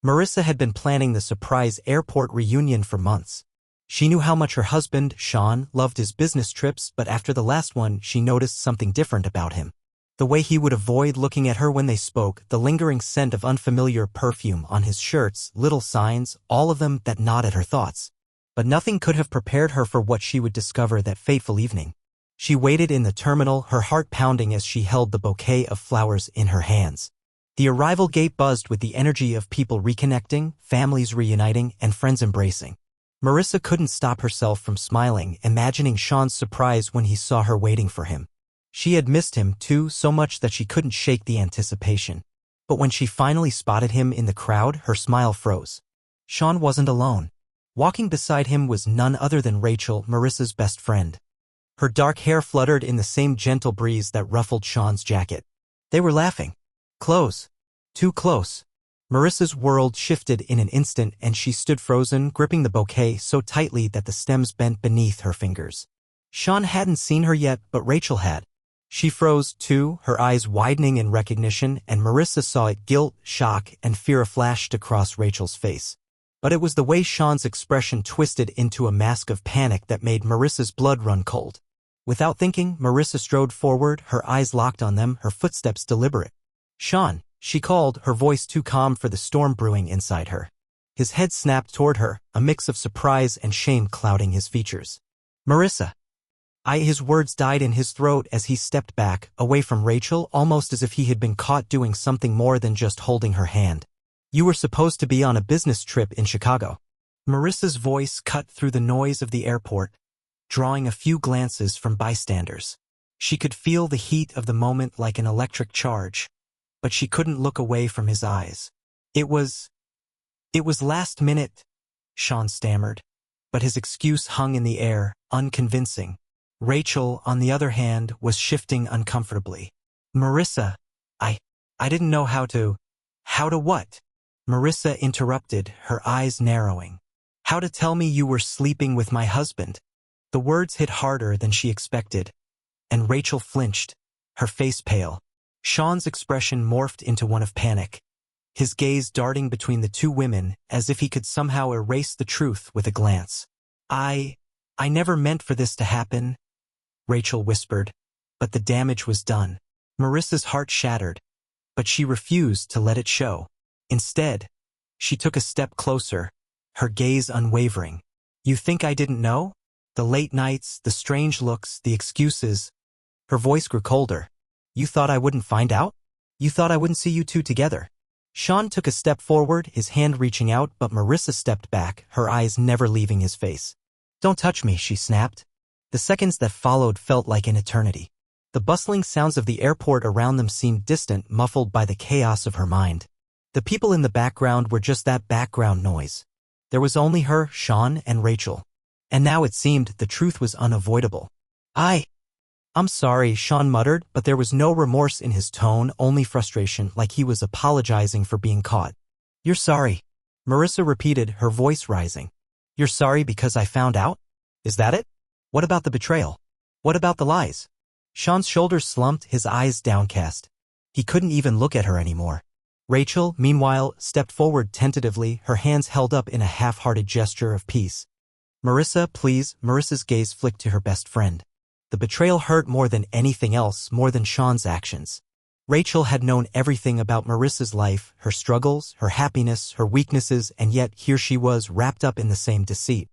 Marissa had been planning the surprise airport reunion for months. She knew how much her husband, Sean, loved his business trips, but after the last one, she noticed something different about him. The way he would avoid looking at her when they spoke, the lingering scent of unfamiliar perfume on his shirts, little signs, all of them that gnawed at her thoughts. But nothing could have prepared her for what she would discover that fateful evening. She waited in the terminal, her heart pounding as she held the bouquet of flowers in her hands. The arrival gate buzzed with the energy of people reconnecting, families reuniting, and friends embracing. Marissa couldn't stop herself from smiling, imagining Sean's surprise when he saw her waiting for him. She had missed him, too, so much that she couldn't shake the anticipation. But when she finally spotted him in the crowd, her smile froze. Sean wasn't alone. Walking beside him was none other than Rachel, Marissa's best friend. Her dark hair fluttered in the same gentle breeze that ruffled Sean's jacket. They were laughing. Close. Too close. Marissa's world shifted in an instant and she stood frozen, gripping the bouquet so tightly that the stems bent beneath her fingers. Sean hadn't seen her yet, but Rachel had. She froze, too, her eyes widening in recognition, and Marissa saw it. Guilt, shock, and fear flashed across Rachel's face. But it was the way Sean's expression twisted into a mask of panic that made Marissa's blood run cold. Without thinking, Marissa strode forward, her eyes locked on them, her footsteps deliberate. "Sean," she called, her voice too calm for the storm brewing inside her. His head snapped toward her, a mix of surprise and shame clouding his features. "Marissa." His words died in his throat as he stepped back, away from Rachel, almost as if he had been caught doing something more than just holding her hand. "You were supposed to be on a business trip in Chicago." Marissa's voice cut through the noise of the airport, drawing a few glances from bystanders. She could feel the heat of the moment like an electric charge, but she couldn't look away from his eyes. It was last minute," Sean stammered, but his excuse hung in the air, unconvincing. Rachel, on the other hand, was shifting uncomfortably. "Marissa, I didn't know how to..." "How to what?" Marissa interrupted, her eyes narrowing. "How to tell me you were sleeping with my husband." The words hit harder than she expected, and Rachel flinched, her face pale. Sean's expression morphed into one of panic, his gaze darting between the two women as if he could somehow erase the truth with a glance. I never meant for this to happen," Rachel whispered, but the damage was done. Marissa's heart shattered, but she refused to let it show. Instead, she took a step closer, her gaze unwavering. "You think I didn't know? The late nights, the strange looks, the excuses." Her voice grew colder. "You thought I wouldn't find out? You thought I wouldn't see you two together?" Sean took a step forward, his hand reaching out, but Marissa stepped back, her eyes never leaving his face. "Don't touch me," she snapped. The seconds that followed felt like an eternity. The bustling sounds of the airport around them seemed distant, muffled by the chaos of her mind. The people in the background were just that background noise. There was only her, Sean, and Rachel. And now it seemed the truth was unavoidable. I'm sorry," Sean muttered, but there was no remorse in his tone, only frustration, like he was apologizing for being caught. "You're sorry," Marissa repeated, her voice rising. "You're sorry because I found out? Is that it? What about the betrayal? What about the lies?" Sean's shoulders slumped, his eyes downcast. He couldn't even look at her anymore. Rachel, meanwhile, stepped forward tentatively, her hands held up in a half-hearted gesture of peace. "Marissa, please." Marissa's gaze flicked to her best friend. The betrayal hurt more than anything else, more than Sean's actions. Rachel had known everything about Marissa's life, her struggles, her happiness, her weaknesses, and yet here she was wrapped up in the same deceit.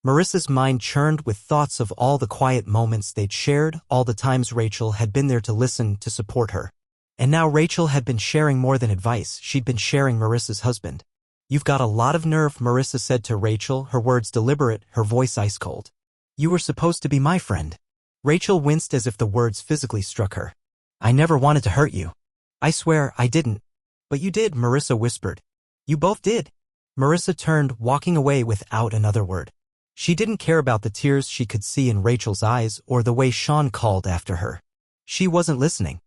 Marissa's mind churned with thoughts of all the quiet moments they'd shared, all the times Rachel had been there to listen, to support her. And now Rachel had been sharing more than advice, she'd been sharing Marissa's husband. "You've got a lot of nerve," Marissa said to Rachel, her words deliberate, her voice ice cold. "You were supposed to be my friend." Rachel winced as if the words physically struck her. "I never wanted to hurt you. I swear I didn't." "But you did," Marissa whispered. "You both did." Marissa turned, walking away without another word. She didn't care about the tears she could see in Rachel's eyes or the way Sean called after her. She wasn't listening.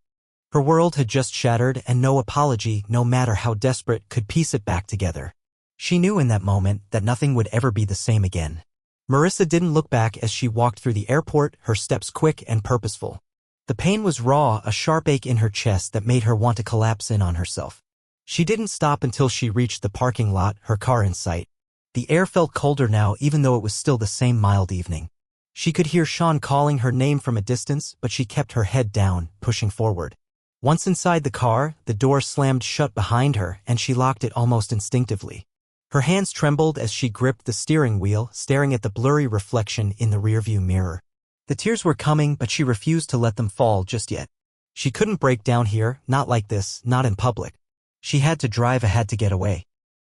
Her world had just shattered, and no apology, no matter how desperate, could piece it back together. She knew in that moment that nothing would ever be the same again. Marissa didn't look back as she walked through the airport, her steps quick and purposeful. The pain was raw, a sharp ache in her chest that made her want to collapse in on herself. She didn't stop until she reached the parking lot, her car in sight. The air felt colder now even though it was still the same mild evening. She could hear Sean calling her name from a distance, but she kept her head down, pushing forward. Once inside the car, the door slammed shut behind her and she locked it almost instinctively. Her hands trembled as she gripped the steering wheel, staring at the blurry reflection in the rearview mirror. The tears were coming, but she refused to let them fall just yet. She couldn't break down here, not like this, not in public. She had to drive ahead to get away.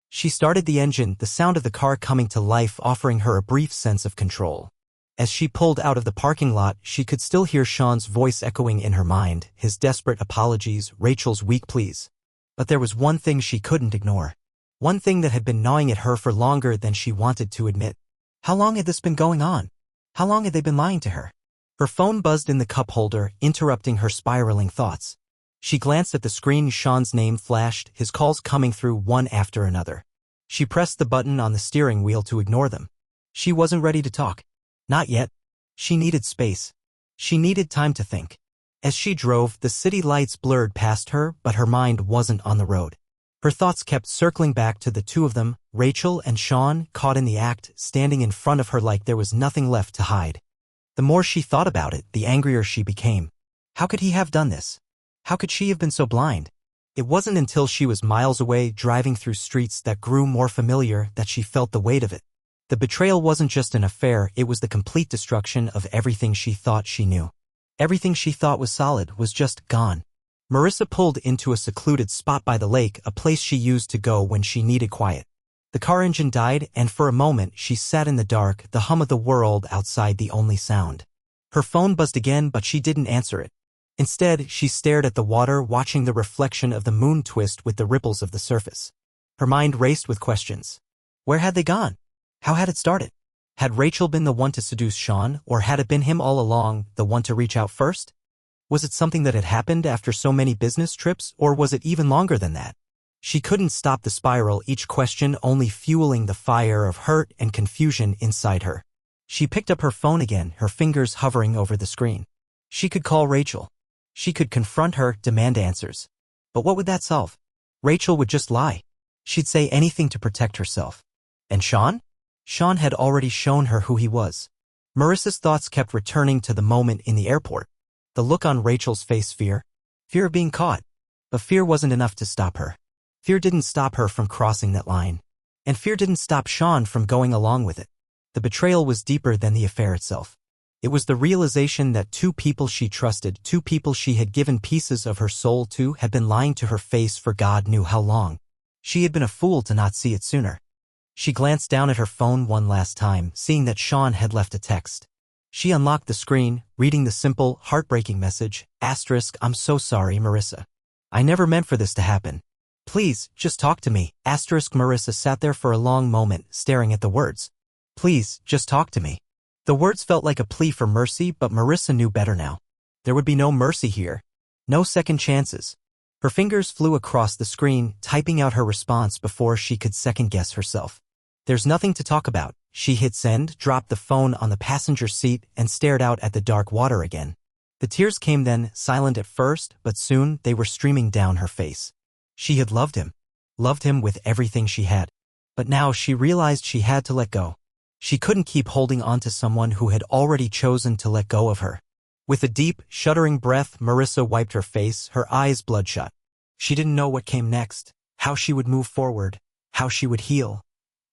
She started the engine, the sound of the car coming to life offering her a brief sense of control. As she pulled out of the parking lot, she could still hear Sean's voice echoing in her mind, his desperate apologies, Rachel's weak pleas. But there was one thing she couldn't ignore. One thing that had been gnawing at her for longer than she wanted to admit. How long had this been going on? How long had they been lying to her? Her phone buzzed in the cup holder, interrupting her spiraling thoughts. She glanced at the screen. Sean's name flashed, his calls coming through one after another. She pressed the button on the steering wheel to ignore them. She wasn't ready to talk. Not yet. She needed space. She needed time to think. As she drove, the city lights blurred past her, but her mind wasn't on the road. Her thoughts kept circling back to the two of them, Rachel and Sean, caught in the act, standing in front of her like there was nothing left to hide. The more she thought about it, the angrier she became. How could he have done this? How could she have been so blind? It wasn't until she was miles away, driving through streets that grew more familiar, that she felt the weight of it. The betrayal wasn't just an affair, it was the complete destruction of everything she thought she knew. Everything she thought was solid was just gone. Marissa pulled into a secluded spot by the lake, a place she used to go when she needed quiet. The car engine died, and for a moment she sat in the dark, the hum of the world outside the only sound. Her phone buzzed again, but she didn't answer it. Instead, she stared at the water, watching the reflection of the moon twist with the ripples of the surface. Her mind raced with questions. Where had they gone? How had it started? Had Rachel been the one to seduce Sean, or had it been him all along, the one to reach out first? Was it something that had happened after so many business trips, or was it even longer than that? She couldn't stop the spiral, each question only fueling the fire of hurt and confusion inside her. She picked up her phone again, her fingers hovering over the screen. She could call Rachel. She could confront her, demand answers. But what would that solve? Rachel would just lie. She'd say anything to protect herself. And Sean? Sean had already shown her who he was. Marissa's thoughts kept returning to the moment in the airport. The look on Rachel's face, fear. Fear of being caught. But fear wasn't enough to stop her. Fear didn't stop her from crossing that line. And fear didn't stop Sean from going along with it. The betrayal was deeper than the affair itself. It was the realization that two people she trusted, two people she had given pieces of her soul to, had been lying to her face for God knew how long. She had been a fool to not see it sooner. She glanced down at her phone one last time, seeing that Sean had left a text. She unlocked the screen, reading the simple, heartbreaking message, "I'm so sorry, Marissa. I never meant for this to happen. Please, just talk to me." Marissa sat there for a long moment, staring at the words. Please, just talk to me. The words felt like a plea for mercy, but Marissa knew better now. There would be no mercy here. No second chances. Her fingers flew across the screen, typing out her response before she could second-guess herself. There's nothing to talk about. She hit send, dropped the phone on the passenger seat, and stared out at the dark water again. The tears came then, silent at first, but soon they were streaming down her face. She had loved him with everything she had. But now she realized she had to let go. She couldn't keep holding on to someone who had already chosen to let go of her. With a deep, shuddering breath, Marissa wiped her face, her eyes bloodshot. She didn't know what came next, how she would move forward, how she would heal.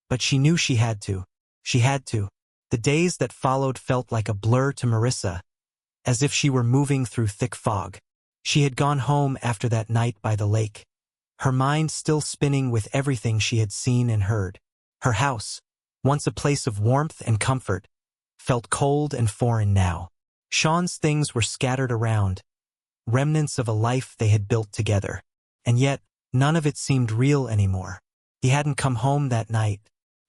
But she knew she had to. She had to. The days that followed felt like a blur to Marissa, as if she were moving through thick fog. She had gone home after that night by the lake, her mind still spinning with everything she had seen and heard. Her house, once a place of warmth and comfort, felt cold and foreign now. Sean's things were scattered around, remnants of a life they had built together. And yet, none of it seemed real anymore. He hadn't come home that night,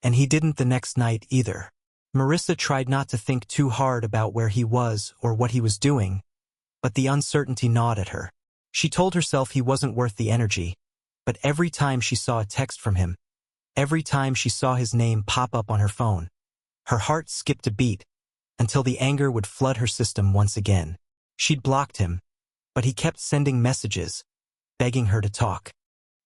and he didn't the next night either. Marissa tried not to think too hard about where he was or what he was doing, but the uncertainty gnawed at her. She told herself he wasn't worth the energy, but every time she saw a text from him, every time she saw his name pop up on her phone, her heart skipped a beat until the anger would flood her system once again. She'd blocked him, but he kept sending messages, begging her to talk.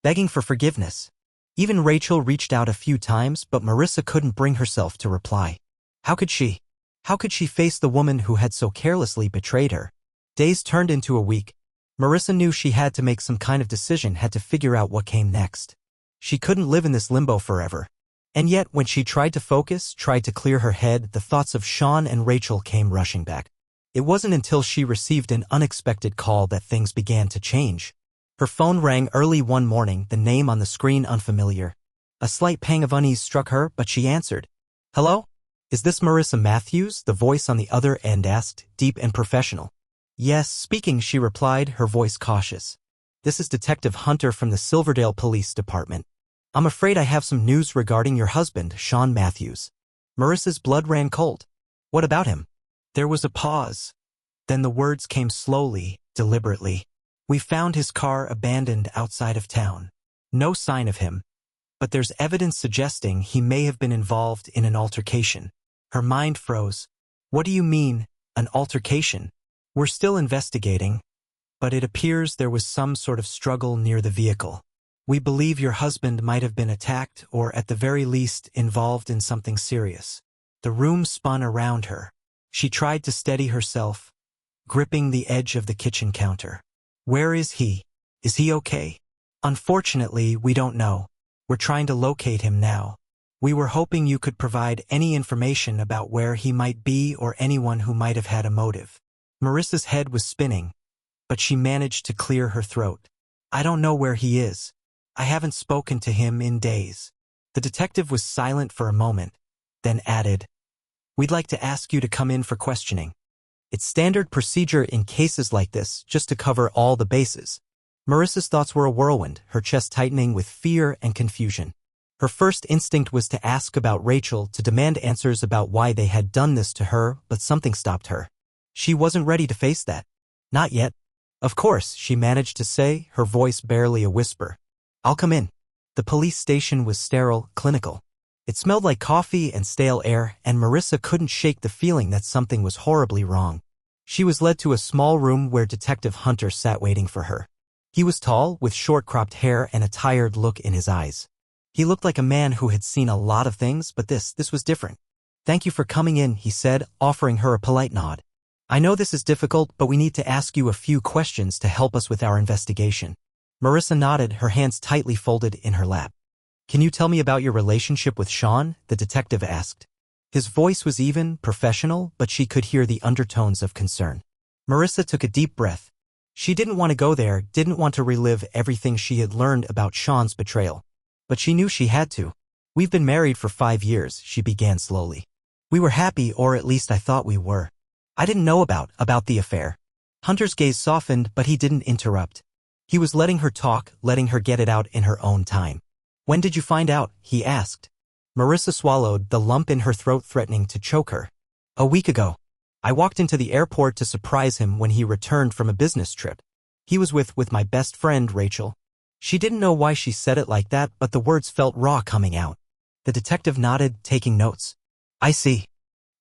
begging for forgiveness. Even Rachel reached out a few times, but Marissa couldn't bring herself to reply. How could she? How could she face the woman who had so carelessly betrayed her? Days turned into a week. Marissa knew she had to make some kind of decision, had to figure out what came next. She couldn't live in this limbo forever. And yet, when she tried to focus, tried to clear her head, the thoughts of Sean and Rachel came rushing back. It wasn't until she received an unexpected call that things began to change. Her phone rang early one morning, the name on the screen unfamiliar. A slight pang of unease struck her, but she answered. Hello? Is this Marissa Matthews? The voice on the other end asked, deep and professional. Yes, speaking, she replied, her voice cautious. This is Detective Hunter from the Silverdale Police Department. I'm afraid I have some news regarding your husband, Sean Matthews. Marissa's blood ran cold. What about him? There was a pause. Then the words came slowly, deliberately. We found his car abandoned outside of town. No sign of him. But there's evidence suggesting he may have been involved in an altercation. Her mind froze. What do you mean, an altercation? We're still investigating, but it appears there was some sort of struggle near the vehicle. We believe your husband might have been attacked or at the very least involved in something serious. The room spun around her. She tried to steady herself, gripping the edge of the kitchen counter. Where is he? Is he okay? Unfortunately, we don't know. We're trying to locate him now. We were hoping you could provide any information about where he might be or anyone who might have had a motive. Marissa's head was spinning, but she managed to clear her throat. I don't know where he is. I haven't spoken to him in days. The detective was silent for a moment, then added, We'd like to ask you to come in for questioning. It's standard procedure in cases like this, just to cover all the bases. Marissa's thoughts were a whirlwind, her chest tightening with fear and confusion. Her first instinct was to ask about Rachel, to demand answers about why they had done this to her, but something stopped her. She wasn't ready to face that. Not yet. Of course, she managed to say, her voice barely a whisper. I'll come in. The police station was sterile, clinical. It smelled like coffee and stale air, and Marissa couldn't shake the feeling that something was horribly wrong. She was led to a small room where Detective Hunter sat waiting for her. He was tall, with short-cropped hair and a tired look in his eyes. He looked like a man who had seen a lot of things, but this was different. Thank you for coming in, he said, offering her a polite nod. I know this is difficult, but we need to ask you a few questions to help us with our investigation. Marissa nodded, her hands tightly folded in her lap. Can you tell me about your relationship with Sean? The detective asked. His voice was even, professional, but she could hear the undertones of concern. Marissa took a deep breath. She didn't want to go there, didn't want to relive everything she had learned about Sean's betrayal. But she knew she had to. We've been married for 5 years, she began slowly. We were happy, or at least I thought we were. I didn't know about the affair. Hunter's gaze softened, but he didn't interrupt. He was letting her talk, letting her get it out in her own time. When did you find out? He asked. Marissa swallowed, the lump in her throat threatening to choke her. A week ago. I walked into the airport to surprise him when he returned from a business trip. He was with my best friend, Rachel. She didn't know why she said it like that, but the words felt raw coming out. The detective nodded, taking notes. I see.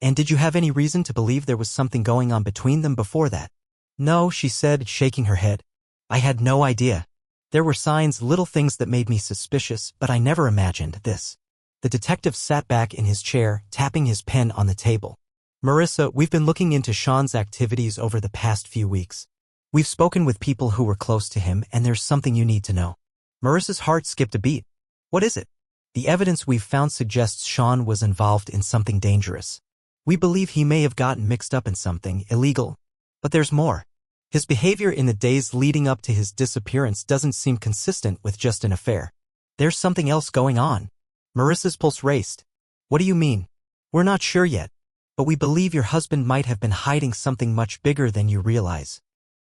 And did you have any reason to believe there was something going on between them before that? No, she said, shaking her head. I had no idea. There were signs, little things that made me suspicious, but I never imagined this. The detective sat back in his chair, tapping his pen on the table. Marissa, we've been looking into Sean's activities over the past few weeks. We've spoken with people who were close to him, and there's something you need to know. Marissa's heart skipped a beat. What is it? The evidence we've found suggests Sean was involved in something dangerous. We believe he may have gotten mixed up in something illegal. But there's more. His behavior in the days leading up to his disappearance doesn't seem consistent with just an affair. There's something else going on. Marissa's pulse raced. What do you mean? We're not sure yet, but we believe your husband might have been hiding something much bigger than you realize.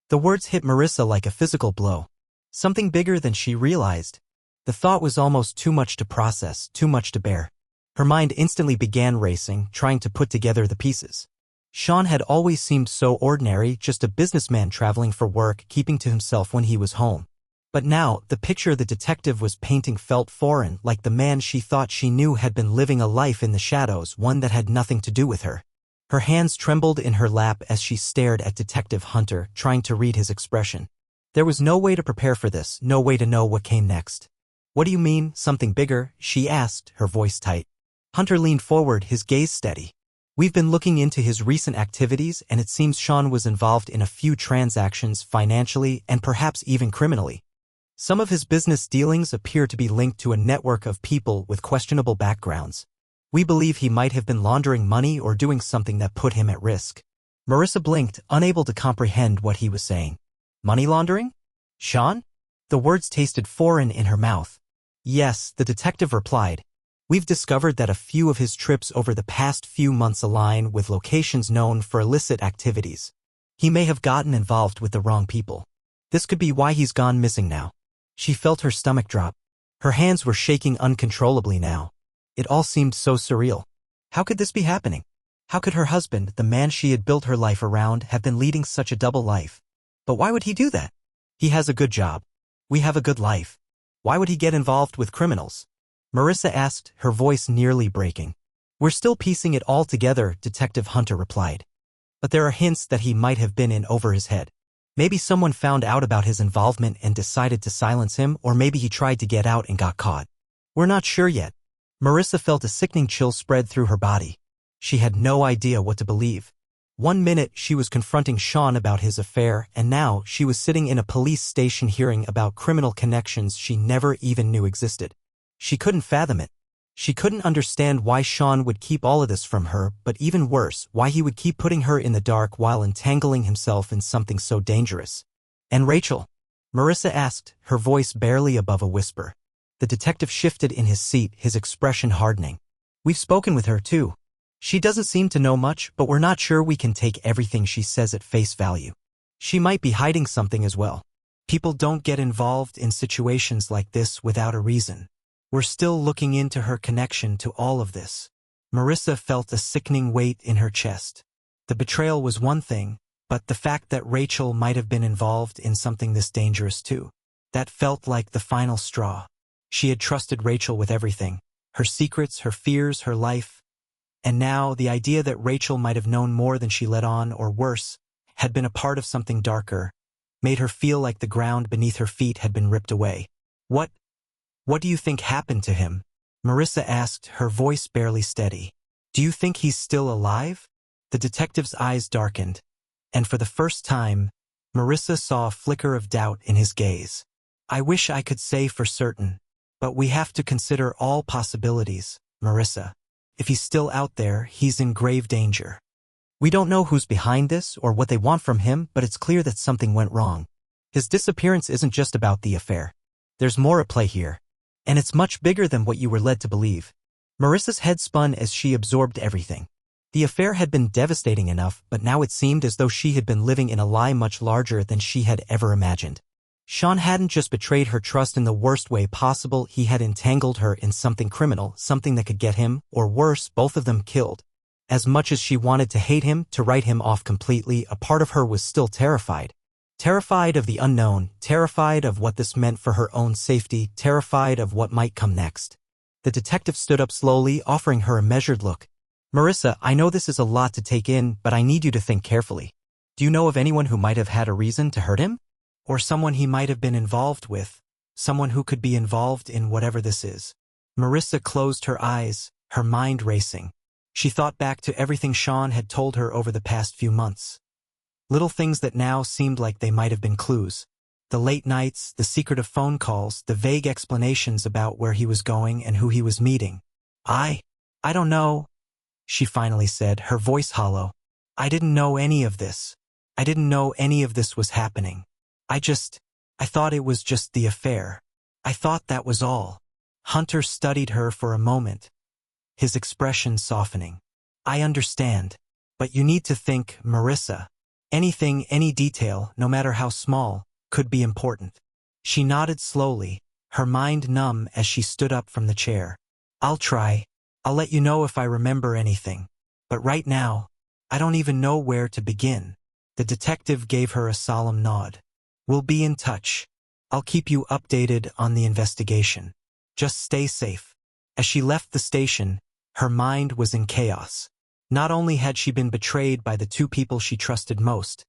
The words hit Marissa like a physical blow. Something bigger than she realized. The thought was almost too much to process, too much to bear. Her mind instantly began racing, trying to put together the pieces. Sean had always seemed so ordinary, just a businessman traveling for work, keeping to himself when he was home. But now, the picture the detective was painting felt foreign, like the man she thought she knew had been living a life in the shadows, one that had nothing to do with her. Her hands trembled in her lap as she stared at Detective Hunter, trying to read his expression. There was no way to prepare for this, no way to know what came next. What do you mean, something bigger? She asked, her voice tight. Hunter leaned forward, his gaze steady. We've been looking into his recent activities, and it seems Sean was involved in a few transactions financially and perhaps even criminally. Some of his business dealings appear to be linked to a network of people with questionable backgrounds. We believe he might have been laundering money or doing something that put him at risk. Marissa blinked, unable to comprehend what he was saying. Money laundering? Sean? The words tasted foreign in her mouth. Yes, the detective replied. We've discovered that a few of his trips over the past few months align with locations known for illicit activities. He may have gotten involved with the wrong people. This could be why he's gone missing now. She felt her stomach drop. Her hands were shaking uncontrollably now. It all seemed so surreal. How could this be happening? How could her husband, the man she had built her life around, have been leading such a double life? But why would he do that? He has a good job. We have a good life. Why would he get involved with criminals? Marissa asked, her voice nearly breaking. We're still piecing it all together, Detective Hunter replied. But there are hints that he might have been in over his head. Maybe someone found out about his involvement and decided to silence him, or maybe he tried to get out and got caught. We're not sure yet. Marissa felt a sickening chill spread through her body. She had no idea what to believe. 1 minute she was confronting Sean about his affair, and now she was sitting in a police station hearing about criminal connections she never even knew existed. She couldn't fathom it. She couldn't understand why Sean would keep all of this from her, but even worse, why he would keep putting her in the dark while entangling himself in something so dangerous. And Rachel? Marissa asked, her voice barely above a whisper. The detective shifted in his seat, his expression hardening. We've spoken with her too. She doesn't seem to know much, but we're not sure we can take everything she says at face value. She might be hiding something as well. People don't get involved in situations like this without a reason. We're still looking into her connection to all of this. Marissa felt a sickening weight in her chest. The betrayal was one thing, but the fact that Rachel might have been involved in something this dangerous too. That felt like the final straw. She had trusted Rachel with everything, her secrets, her fears, her life. And now the idea that Rachel might have known more than she let on, or worse, had been a part of something darker, made her feel like the ground beneath her feet had been ripped away. What do you think happened to him? Marissa asked, her voice barely steady. Do you think he's still alive? The detective's eyes darkened, and for the first time, Marissa saw a flicker of doubt in his gaze. I wish I could say for certain, but we have to consider all possibilities, Marissa. If he's still out there, he's in grave danger. We don't know who's behind this or what they want from him, but it's clear that something went wrong. His disappearance isn't just about the affair. There's more at play here. And it's much bigger than what you were led to believe. Marissa's head spun as she absorbed everything. The affair had been devastating enough, but now it seemed as though she had been living in a lie much larger than she had ever imagined. Sean hadn't just betrayed her trust in the worst way possible, he had entangled her in something criminal, something that could get him, or worse, both of them killed. As much as she wanted to hate him, to write him off completely, a part of her was still terrified. Terrified of the unknown, terrified of what this meant for her own safety, terrified of what might come next. The detective stood up slowly, offering her a measured look. Marissa, I know this is a lot to take in, but I need you to think carefully. Do you know of anyone who might have had a reason to hurt him? Or someone he might have been involved with? Someone who could be involved in whatever this is? Marissa closed her eyes, her mind racing. She thought back to everything Sean had told her over the past few months. Little things that now seemed like they might have been clues. The late nights, the secretive phone calls, the vague explanations about where he was going and who he was meeting. I don't know, she finally said, her voice hollow. I didn't know any of this. I didn't know any of this was happening. I thought it was just the affair. I thought that was all. Hunter studied her for a moment, his expression softening. I understand. But you need to think, Marissa. Anything, any detail, no matter how small, could be important. She nodded slowly, her mind numb as she stood up from the chair. I'll try. I'll let you know if I remember anything. But right now, I don't even know where to begin. The detective gave her a solemn nod. We'll be in touch. I'll keep you updated on the investigation. Just stay safe. As she left the station, her mind was in chaos. Not only had she been betrayed by the two people she trusted most,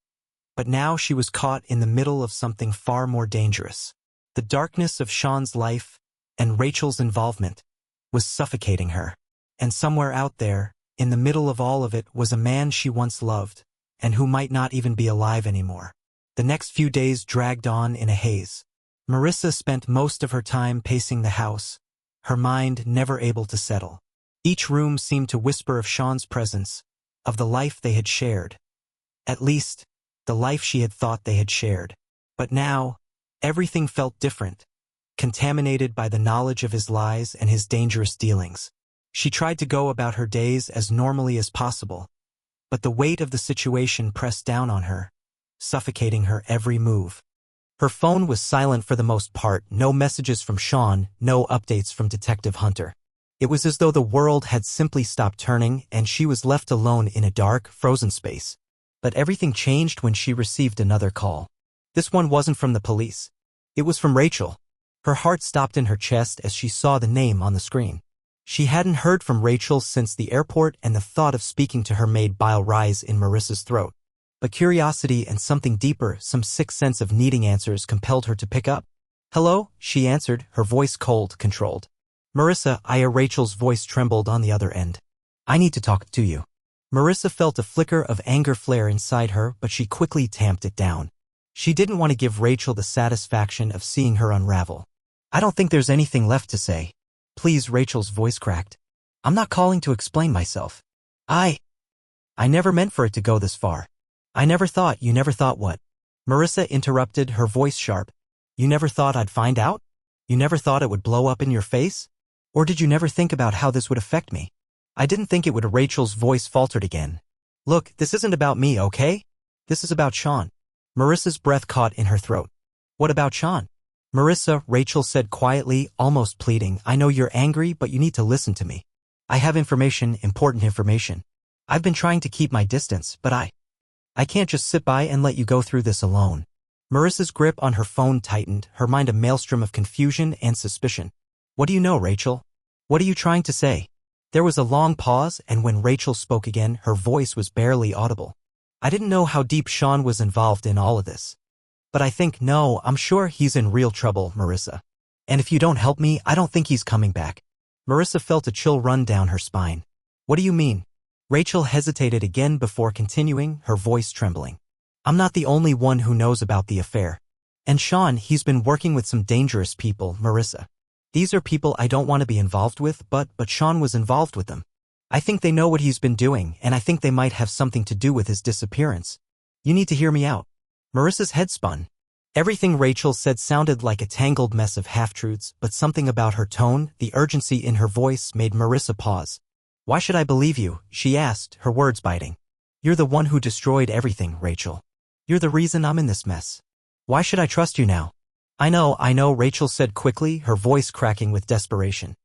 But now she was caught in the middle of something far more dangerous. The darkness of Sean's life and Rachel's involvement was suffocating her. And somewhere out there, in the middle of all of it, was a man she once loved, and who might not even be alive anymore. The next few days dragged on in a haze. Marissa spent most of her time pacing the house, her mind never able to settle. Each room seemed to whisper of Sean's presence, of the life they had shared. At least, the life she had thought they had shared. But now, everything felt different, contaminated by the knowledge of his lies and his dangerous dealings. She tried to go about her days as normally as possible, but the weight of the situation pressed down on her, suffocating her every move. Her phone was silent for the most part, no messages from Sean, no updates from Detective Hunter. It was as though the world had simply stopped turning and she was left alone in a dark, frozen space. But everything changed when she received another call. This one wasn't from the police. It was from Rachel. Her heart stopped in her chest as she saw the name on the screen. She hadn't heard from Rachel since the airport, and the thought of speaking to her made bile rise in Marissa's throat. But curiosity and something deeper, some sick sense of needing answers, compelled her to pick up. "Hello," she answered, her voice cold, controlled. "Marissa, Rachel's voice trembled on the other end. "I need to talk to you." Marissa felt a flicker of anger flare inside her, but she quickly tamped it down. She didn't want to give Rachel the satisfaction of seeing her unravel. "I don't think there's anything left to say." "Please," Rachel's voice cracked. "I'm not calling to explain myself. I never meant for it to go this far. I never thought." "You never thought what?" Marissa interrupted, her voice sharp. "You never thought I'd find out? You never thought it would blow up in your face? Or did you never think about how this would affect me?" "I didn't think it would." Rachel's voice faltered again. "Look, this isn't about me, okay? This is about Sean." Marissa's breath caught in her throat. "What about Sean?" "Marissa," Rachel said quietly, almost pleading, "I know you're angry, but you need to listen to me. I have information, important information. I've been trying to keep my distance, but I can't just sit by and let you go through this alone." Marissa's grip on her phone tightened, her mind a maelstrom of confusion and suspicion. "What do you know, Rachel? What are you trying to say?" There was a long pause, and when Rachel spoke again, her voice was barely audible. "I didn't know how deep Sean was involved in all of this. But I'm sure he's in real trouble, Marissa. And if you don't help me, I don't think he's coming back." Marissa felt a chill run down her spine. "What do you mean?" Rachel hesitated again before continuing, her voice trembling. "I'm not the only one who knows about the affair. And Sean, he's been working with some dangerous people, Marissa. These are people I don't want to be involved with, but Sean was involved with them. I think they know what he's been doing, and I think they might have something to do with his disappearance. You need to hear me out." Marissa's head spun. Everything Rachel said sounded like a tangled mess of half-truths, but something about her tone, the urgency in her voice, made Marissa pause. "Why should I believe you?" she asked, her words biting. "You're the one who destroyed everything, Rachel. You're the reason I'm in this mess. Why should I trust you now?" I know, Rachel said quickly, her voice cracking with desperation.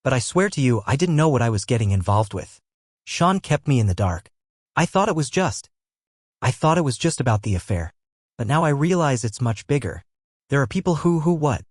"But I swear to you, I didn't know what I was getting involved with. Sean kept me in the dark. I thought it was just about the affair. But now I realize it's much bigger. There are people who what?"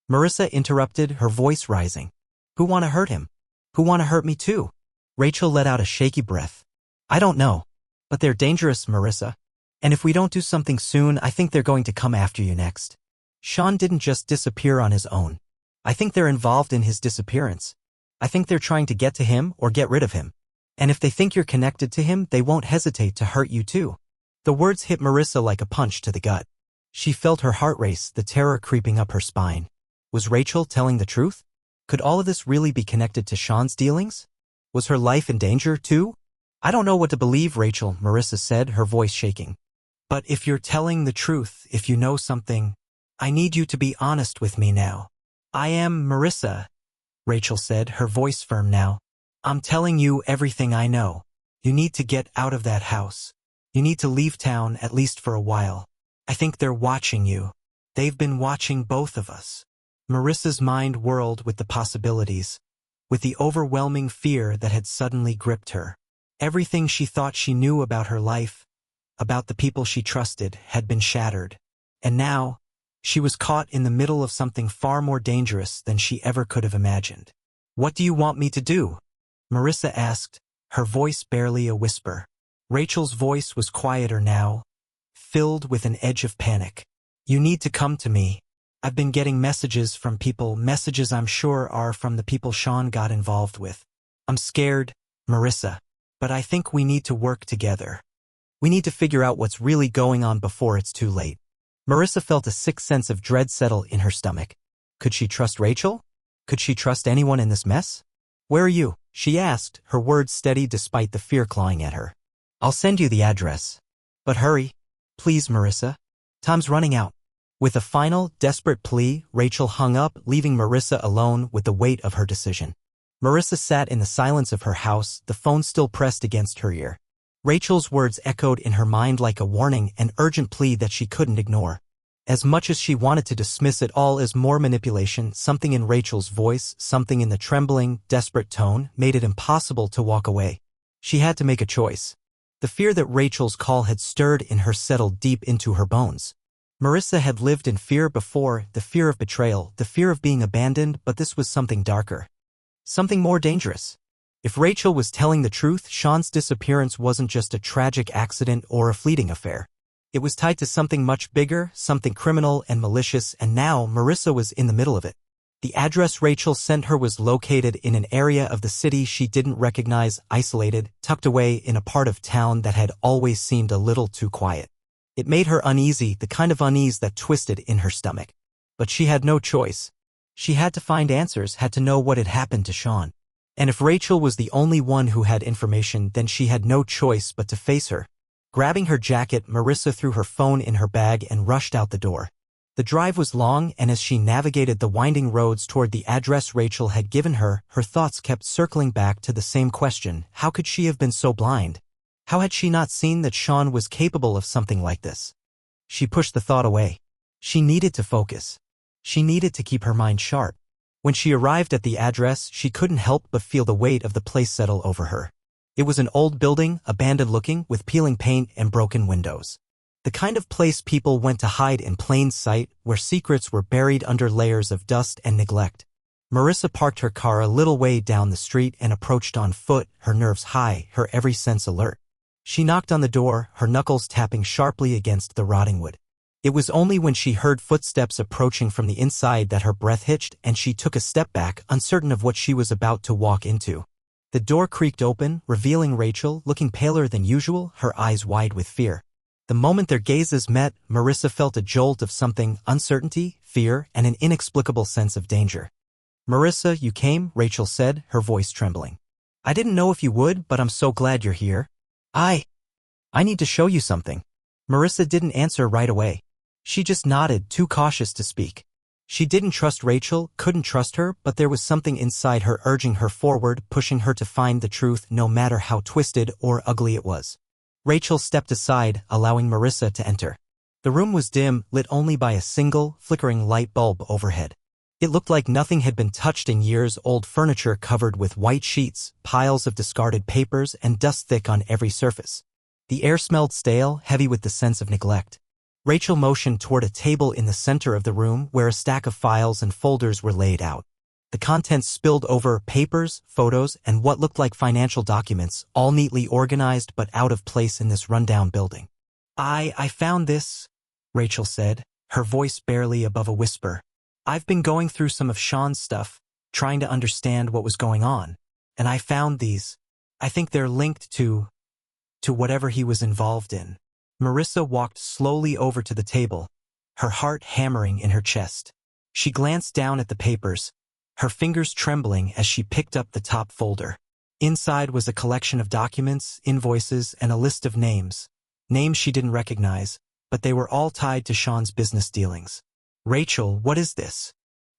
Marissa interrupted, her voice rising. "Who want to hurt him? Who want to hurt me too?" Rachel let out a shaky breath. "I don't know. But they're dangerous, Marissa. And if we don't do something soon, I think they're going to come after you next. Sean didn't just disappear on his own. I think they're involved in his disappearance. I think they're trying to get to him or get rid of him. And if they think you're connected to him, they won't hesitate to hurt you too." The words hit Marissa like a punch to the gut. She felt her heart race, the terror creeping up her spine. Was Rachel telling the truth? Could all of this really be connected to Sean's dealings? Was her life in danger too? "I don't know what to believe, Rachel," Marissa said, her voice shaking. "But if you're telling the truth, if you know something, I need you to be honest with me now." "I am Marissa," Rachel said, her voice firm now. "I'm telling you everything I know. You need to get out of that house. You need to leave town, at least for a while. I think they're watching you. They've been watching both of us." Marissa's mind whirled with the possibilities, with the overwhelming fear that had suddenly gripped her. Everything she thought she knew about her life, about the people she trusted, had been shattered. And now, she was caught in the middle of something far more dangerous than she ever could have imagined. "What do you want me to do?" Marissa asked, her voice barely a whisper. Rachel's voice was quieter now, filled with an edge of panic. "You need to come to me. I've been getting messages from people, messages I'm sure are from the people Sean got involved with. I'm scared, Marissa. But I think we need to work together. We need to figure out what's really going on before it's too late." Marissa felt a sick sense of dread settle in her stomach. Could she trust Rachel? Could she trust anyone in this mess? "Where are you?" she asked, her words steady despite the fear clawing at her. "I'll send you the address. But hurry. Please, Marissa. Time's running out." With a final, desperate plea, Rachel hung up, leaving Marissa alone with the weight of her decision. Marissa sat in the silence of her house, the phone still pressed against her ear. Rachel's words echoed in her mind like a warning, an urgent plea that she couldn't ignore. As much as she wanted to dismiss it all as more manipulation, something in Rachel's voice, something in the trembling, desperate tone, made it impossible to walk away. She had to make a choice. The fear that Rachel's call had stirred in her settled deep into her bones. Marissa had lived in fear before, the fear of betrayal, the fear of being abandoned, but this was something darker. Something more dangerous. If Rachel was telling the truth, Sean's disappearance wasn't just a tragic accident or a fleeting affair. It was tied to something much bigger, something criminal and malicious, and now Marissa was in the middle of it. The address Rachel sent her was located in an area of the city she didn't recognize, isolated, tucked away in a part of town that had always seemed a little too quiet. It made her uneasy, the kind of unease that twisted in her stomach. But she had no choice. She had to find answers, had to know what had happened to Sean. And if Rachel was the only one who had information, then she had no choice but to face her. Grabbing her jacket, Marissa threw her phone in her bag and rushed out the door. The drive was long, and as she navigated the winding roads toward the address Rachel had given her, her thoughts kept circling back to the same question: how could she have been so blind? How had she not seen that Sean was capable of something like this? She pushed the thought away. She needed to focus. She needed to keep her mind sharp. When she arrived at the address, she couldn't help but feel the weight of the place settle over her. It was an old building, abandoned-looking, with peeling paint and broken windows. The kind of place people went to hide in plain sight, where secrets were buried under layers of dust and neglect. Marissa parked her car a little way down the street and approached on foot, her nerves high, her every sense alert. She knocked on the door, her knuckles tapping sharply against the rotting wood. It was only when she heard footsteps approaching from the inside that her breath hitched and she took a step back, uncertain of what she was about to walk into. The door creaked open, revealing Rachel, looking paler than usual, her eyes wide with fear. The moment their gazes met, Marissa felt a jolt of something: uncertainty, fear, and an inexplicable sense of danger. "Marissa, you came," Rachel said, her voice trembling. "I didn't know if you would, but I'm so glad you're here. I need to show you something." Marissa didn't answer right away. She just nodded, too cautious to speak. She didn't trust Rachel, couldn't trust her, but there was something inside her urging her forward, pushing her to find the truth, no matter how twisted or ugly it was. Rachel stepped aside, allowing Marissa to enter. The room was dim, lit only by a single, flickering light bulb overhead. It looked like nothing had been touched in years, old furniture covered with white sheets, piles of discarded papers, and dust thick on every surface. The air smelled stale, heavy with the sense of neglect. Rachel motioned toward a table in the center of the room where a stack of files and folders were laid out. The contents spilled over: papers, photos, and what looked like financial documents, all neatly organized but out of place in this rundown building. I found this," Rachel said, her voice barely above a whisper. "I've been going through some of Sean's stuff, trying to understand what was going on, and I found these. I think they're linked to whatever he was involved in." Marissa walked slowly over to the table, her heart hammering in her chest. She glanced down at the papers, her fingers trembling as she picked up the top folder. Inside was a collection of documents, invoices, and a list of names. Names she didn't recognize, but they were all tied to Sean's business dealings. "Rachel, what is this?"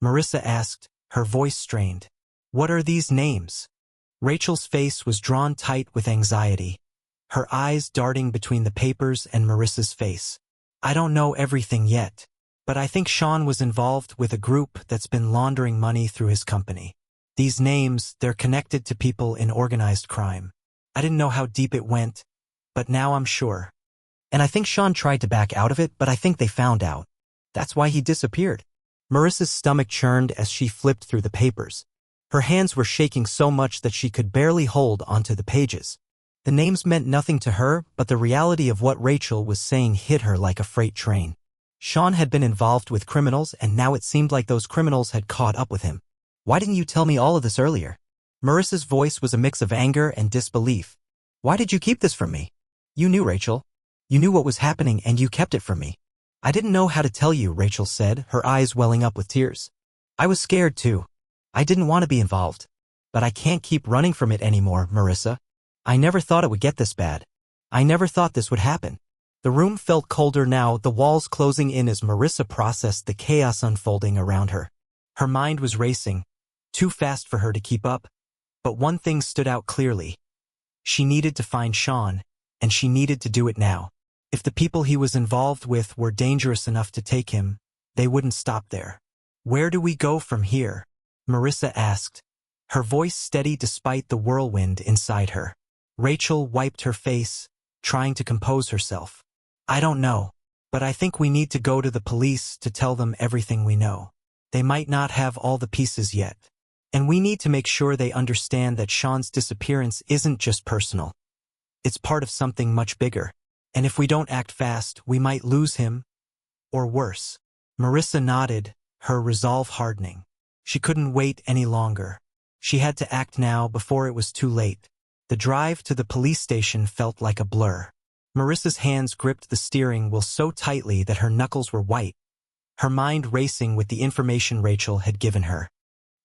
Marissa asked, her voice strained. "What are these names?" Rachel's face was drawn tight with anxiety, her eyes darting between the papers and Marissa's face. "I don't know everything yet, but I think Sean was involved with a group that's been laundering money through his company. These names, they're connected to people in organized crime. I didn't know how deep it went, but now I'm sure. And I think Sean tried to back out of it, but I think they found out. That's why he disappeared." Marissa's stomach churned as she flipped through the papers. Her hands were shaking so much that she could barely hold onto the pages. The names meant nothing to her, but the reality of what Rachel was saying hit her like a freight train. Sean had been involved with criminals, and now it seemed like those criminals had caught up with him. Why didn't you tell me all of this earlier? Marissa's voice was a mix of anger and disbelief. Why did you keep this from me? You knew, Rachel. You knew what was happening and you kept it from me. I didn't know how to tell you, Rachel said, her eyes welling up with tears. I was scared too. I didn't want to be involved. But I can't keep running from it anymore, Marissa. I never thought it would get this bad. I never thought this would happen. The room felt colder now, the walls closing in as Marissa processed the chaos unfolding around her. Her mind was racing, too fast for her to keep up. But one thing stood out clearly. She needed to find Sean, and she needed to do it now. If the people he was involved with were dangerous enough to take him, they wouldn't stop there. Where do we go from here? Marissa asked, her voice steady despite the whirlwind inside her. Rachel wiped her face, trying to compose herself. I don't know, but I think we need to go to the police to tell them everything we know. They might not have all the pieces yet. And we need to make sure they understand that Sean's disappearance isn't just personal. It's part of something much bigger. And if we don't act fast, we might lose him. Or worse. Marissa nodded, her resolve hardening. She couldn't wait any longer. She had to act now before it was too late. The drive to the police station felt like a blur. Marissa's hands gripped the steering wheel so tightly that her knuckles were white, her mind racing with the information Rachel had given her.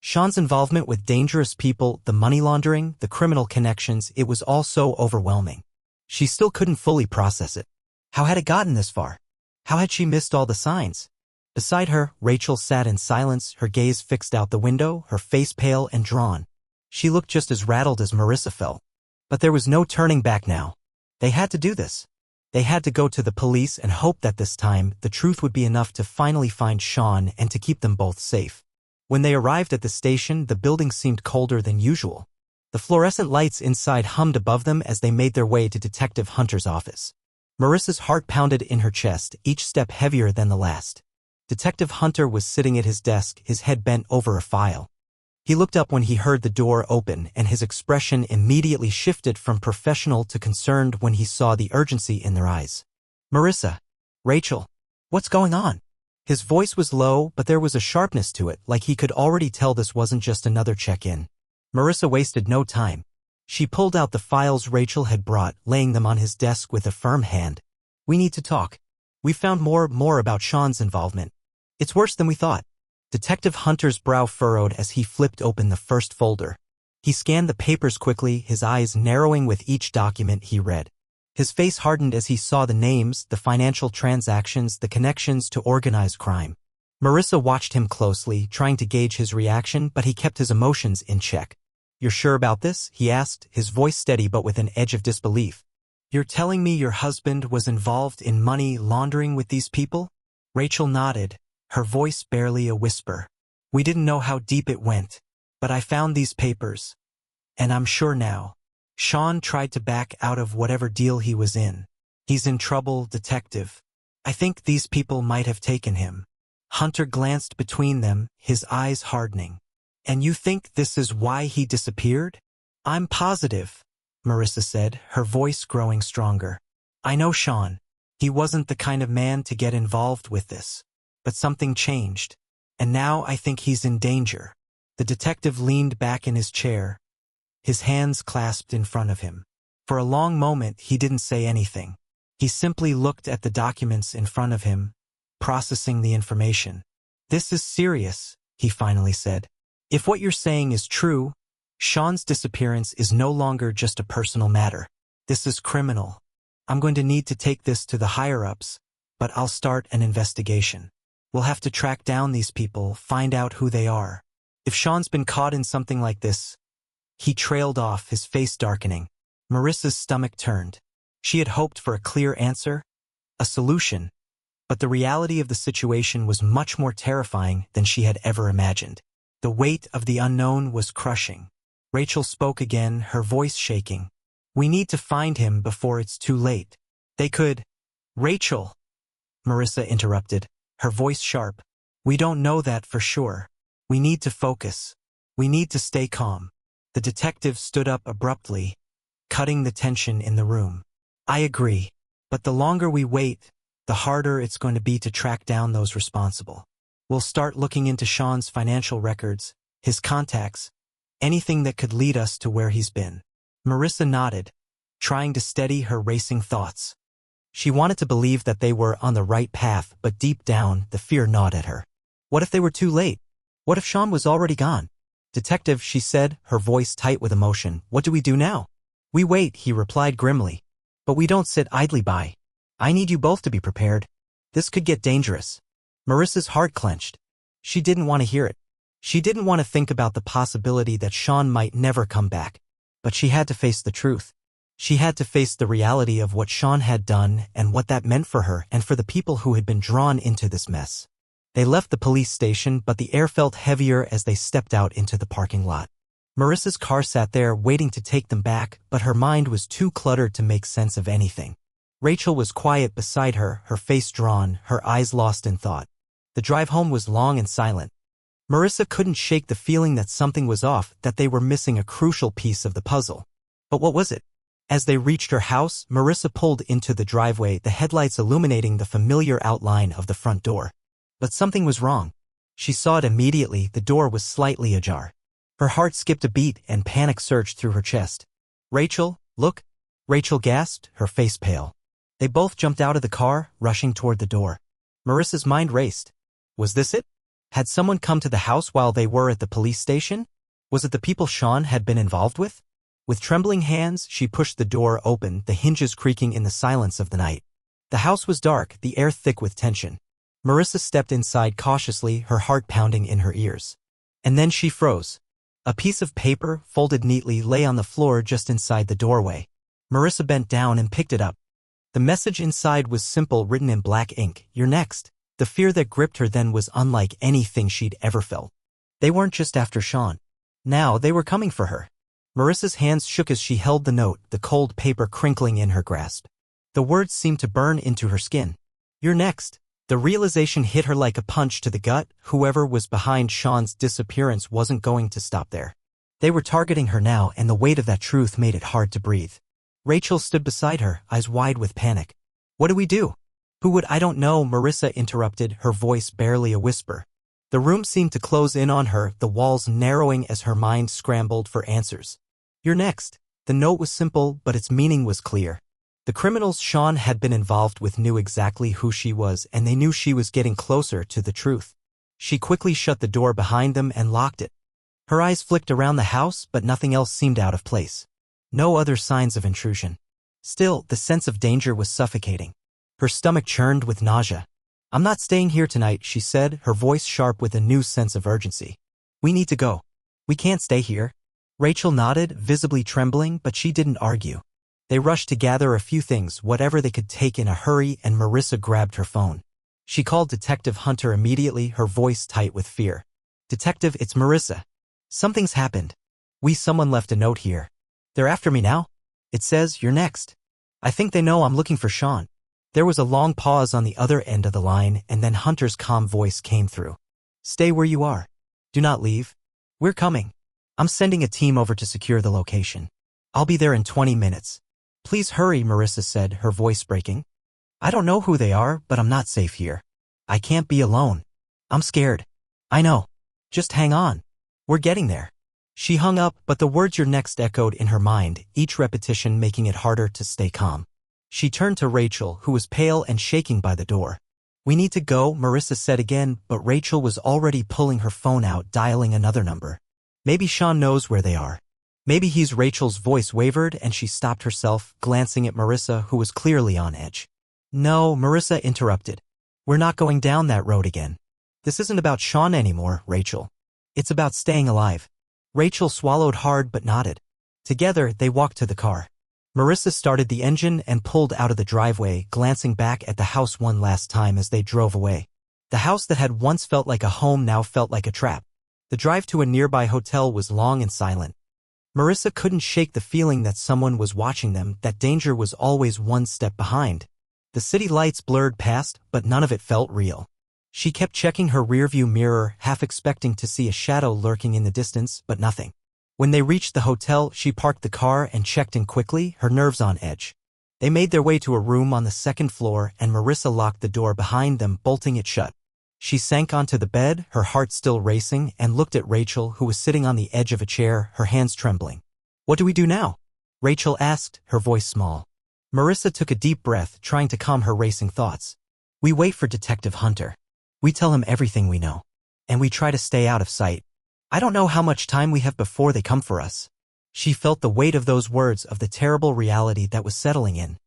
Sean's involvement with dangerous people, the money laundering, the criminal connections, it was all so overwhelming. She still couldn't fully process it. How had it gotten this far? How had she missed all the signs? Beside her, Rachel sat in silence, her gaze fixed out the window, her face pale and drawn. She looked just as rattled as Marissa felt. But there was no turning back now. They had to do this. They had to go to the police and hope that this time the truth would be enough to finally find Sean and to keep them both safe. When they arrived at the station, the building seemed colder than usual. The fluorescent lights inside hummed above them as they made their way to Detective Hunter's office. Marissa's heart pounded in her chest, each step heavier than the last. Detective Hunter was sitting at his desk, his head bent over a file. He looked up when he heard the door open, and his expression immediately shifted from professional to concerned when he saw the urgency in their eyes. Marissa. Rachel. What's going on? His voice was low, but there was a sharpness to it, like he could already tell this wasn't just another check-in. Marissa wasted no time. She pulled out the files Rachel had brought, laying them on his desk with a firm hand. We need to talk. We found more about Sean's involvement. It's worse than we thought. Detective Hunter's brow furrowed as he flipped open the first folder. He scanned the papers quickly, his eyes narrowing with each document he read. His face hardened as he saw the names, the financial transactions, the connections to organized crime. Marissa watched him closely, trying to gauge his reaction, but he kept his emotions in check. You're sure about this? He asked, his voice steady but with an edge of disbelief. You're telling me your husband was involved in money laundering with these people? Rachel nodded, her voice barely a whisper. We didn't know how deep it went, but I found these papers. And I'm sure now. Sean tried to back out of whatever deal he was in. He's in trouble, detective. I think these people might have taken him. Hunter glanced between them, his eyes hardening. And you think this is why he disappeared? I'm positive, Marissa said, her voice growing stronger. I know Sean. He wasn't the kind of man to get involved with this. But something changed. And now I think he's in danger. The detective leaned back in his chair, his hands clasped in front of him. For a long moment, he didn't say anything. He simply looked at the documents in front of him, processing the information. This is serious, he finally said. If what you're saying is true, Sean's disappearance is no longer just a personal matter. This is criminal. I'm going to need to take this to the higher-ups, but I'll start an investigation. We'll have to track down these people, find out who they are. If Sean's been caught in something like this. He trailed off, his face darkening. Marissa's stomach turned. She had hoped for a clear answer, a solution, but the reality of the situation was much more terrifying than she had ever imagined. The weight of the unknown was crushing. Rachel spoke again, her voice shaking. We need to find him before it's too late. They could. Rachel, Marissa interrupted, her voice sharp. We don't know that for sure. We need to focus. We need to stay calm. The detective stood up abruptly, cutting the tension in the room. I agree. But the longer we wait, the harder it's going to be to track down those responsible. We'll start looking into Sean's financial records, his contacts, anything that could lead us to where he's been. Marissa nodded, trying to steady her racing thoughts. She wanted to believe that they were on the right path, but deep down, the fear gnawed at her. What if they were too late? What if Sean was already gone? Detective, she said, her voice tight with emotion, what do we do now? We wait, he replied grimly. But we don't sit idly by. I need you both to be prepared. This could get dangerous. Marissa's heart clenched. She didn't want to hear it. She didn't want to think about the possibility that Sean might never come back. But she had to face the truth. She had to face the reality of what Sean had done and what that meant for her and for the people who had been drawn into this mess. They left the police station, but the air felt heavier as they stepped out into the parking lot. Marissa's car sat there waiting to take them back, but her mind was too cluttered to make sense of anything. Rachel was quiet beside her, her face drawn, her eyes lost in thought. The drive home was long and silent. Marissa couldn't shake the feeling that something was off, that they were missing a crucial piece of the puzzle. But what was it? As they reached her house, Marissa pulled into the driveway, the headlights illuminating the familiar outline of the front door. But something was wrong. She saw it immediately, the door was slightly ajar. Her heart skipped a beat and panic surged through her chest. Rachel, look! Rachel gasped, her face pale. They both jumped out of the car, rushing toward the door. Marissa's mind raced. Was this it? Had someone come to the house while they were at the police station? Was it the people Sean had been involved with? With trembling hands, she pushed the door open, the hinges creaking in the silence of the night. The house was dark, the air thick with tension. Marissa stepped inside cautiously, her heart pounding in her ears. And then she froze. A piece of paper, folded neatly, lay on the floor just inside the doorway. Marissa bent down and picked it up. The message inside was simple, written in black ink, "You're next." The fear that gripped her then was unlike anything she'd ever felt. They weren't just after Sean. Now they were coming for her. Marissa's hands shook as she held the note, the cold paper crinkling in her grasp. The words seemed to burn into her skin. "You're next." The realization hit her like a punch to the gut. Whoever was behind Sean's disappearance wasn't going to stop there. They were targeting her now, and the weight of that truth made it hard to breathe. Rachel stood beside her, eyes wide with panic. "What do we do?" "Who would? I don't know," Marissa interrupted, her voice barely a whisper. The room seemed to close in on her, the walls narrowing as her mind scrambled for answers. "You're next." The note was simple, but its meaning was clear. The criminals Sean had been involved with knew exactly who she was, and they knew she was getting closer to the truth. She quickly shut the door behind them and locked it. Her eyes flicked around the house, but nothing else seemed out of place. No other signs of intrusion. Still, the sense of danger was suffocating. Her stomach churned with nausea. "I'm not staying here tonight," she said, her voice sharp with a new sense of urgency. "We need to go. We can't stay here." Rachel nodded, visibly trembling, but she didn't argue. They rushed to gather a few things, whatever they could take in a hurry, and Marissa grabbed her phone. She called Detective Hunter immediately, her voice tight with fear. "Detective, it's Marissa. Something's happened. Someone left a note here. They're after me now. It says, 'You're next.' I think they know I'm looking for Sean." There was a long pause on the other end of the line, and then Hunter's calm voice came through. "Stay where you are. Do not leave. We're coming. I'm sending a team over to secure the location. I'll be there in 20 minutes. Please hurry," Marissa said, her voice breaking. "I don't know who they are, but I'm not safe here. I can't be alone. I'm scared." "I know. Just hang on. We're getting there." She hung up, but the words "you're next" echoed in her mind, each repetition making it harder to stay calm. She turned to Rachel, who was pale and shaking by the door. "We need to go," Marissa said again, but Rachel was already pulling her phone out, dialing another number. "Maybe Sean knows where they are. Maybe he's—" Rachel's voice wavered, and she stopped herself, glancing at Marissa, who was clearly on edge. "No," Marissa interrupted. "We're not going down that road again. This isn't about Sean anymore, Rachel. It's about staying alive." Rachel swallowed hard but nodded. Together, they walked to the car. Marissa started the engine and pulled out of the driveway, glancing back at the house one last time as they drove away. The house that had once felt like a home now felt like a trap. The drive to a nearby hotel was long and silent. Marissa couldn't shake the feeling that someone was watching them, that danger was always one step behind. The city lights blurred past, but none of it felt real. She kept checking her rearview mirror, half expecting to see a shadow lurking in the distance, but nothing. When they reached the hotel, she parked the car and checked in quickly, her nerves on edge. They made their way to a room on the second floor and Marissa locked the door behind them, bolting it shut. She sank onto the bed, her heart still racing, and looked at Rachel, who was sitting on the edge of a chair, her hands trembling. "What do we do now?" Rachel asked, her voice small. Marissa took a deep breath, trying to calm her racing thoughts. "We wait for Detective Hunter. We tell him everything we know. And we try to stay out of sight. I don't know how much time we have before they come for us." She felt the weight of those words, of the terrible reality that was settling in.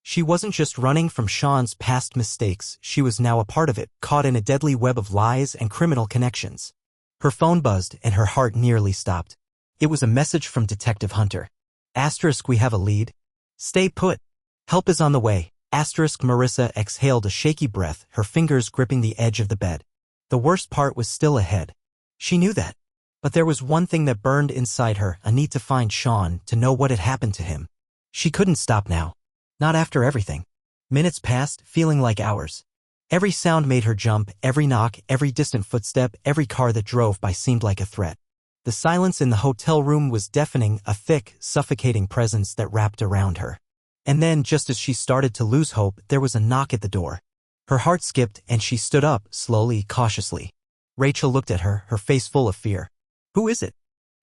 She wasn't just running from Sean's past mistakes, she was now a part of it, caught in a deadly web of lies and criminal connections. Her phone buzzed and her heart nearly stopped. It was a message from Detective Hunter. *, we have a lead. Stay put. Help is on the way. *, Marissa exhaled a shaky breath, her fingers gripping the edge of the bed. The worst part was still ahead. She knew that. But there was one thing that burned inside her, a need to find Sean, to know what had happened to him. She couldn't stop now. Not after everything. Minutes passed, feeling like hours. Every sound made her jump, every knock, every distant footstep, every car that drove by seemed like a threat. The silence in the hotel room was deafening, a thick, suffocating presence that wrapped around her. And then, just as she started to lose hope, there was a knock at the door. Her heart skipped and she stood up, slowly, cautiously. Rachel looked at her, her face full of fear. "Who is it?"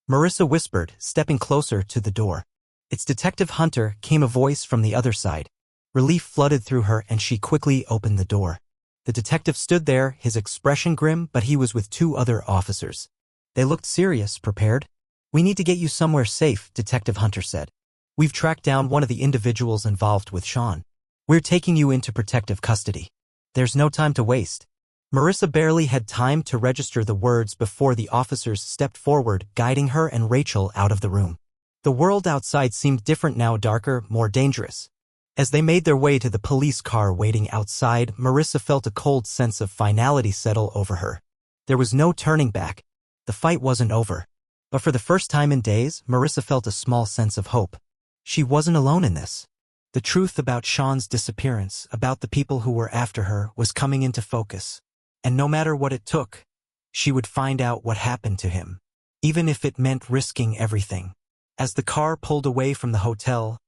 Marissa whispered, stepping closer to the door. "It's Detective Hunter," came a voice from the other side. Relief flooded through her and she quickly opened the door. The detective stood there, his expression grim, but he was with 2 other officers. They looked serious, prepared. "We need to get you somewhere safe," Detective Hunter said. "We've tracked down one of the individuals involved with Sean. We're taking you into protective custody. There's no time to waste." Marissa barely had time to register the words before the officers stepped forward, guiding her and Rachel out of the room. The world outside seemed different now, darker, more dangerous. As they made their way to the police car waiting outside, Marissa felt a cold sense of finality settle over her. There was no turning back. The fight wasn't over. But for the first time in days, Marissa felt a small sense of hope. She wasn't alone in this. The truth about Sean's disappearance, about the people who were after her, was coming into focus. And no matter what it took, she would find out what happened to him, even if it meant risking everything. As the car pulled away from the hotel,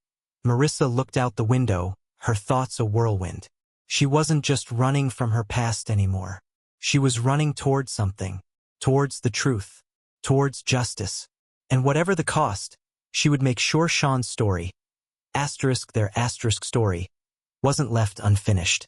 Marissa looked out the window, her thoughts a whirlwind. She wasn't just running from her past anymore. She was running towards something, towards the truth, towards justice. And whatever the cost, she would make sure Sean's story, *, their *, story, wasn't left unfinished.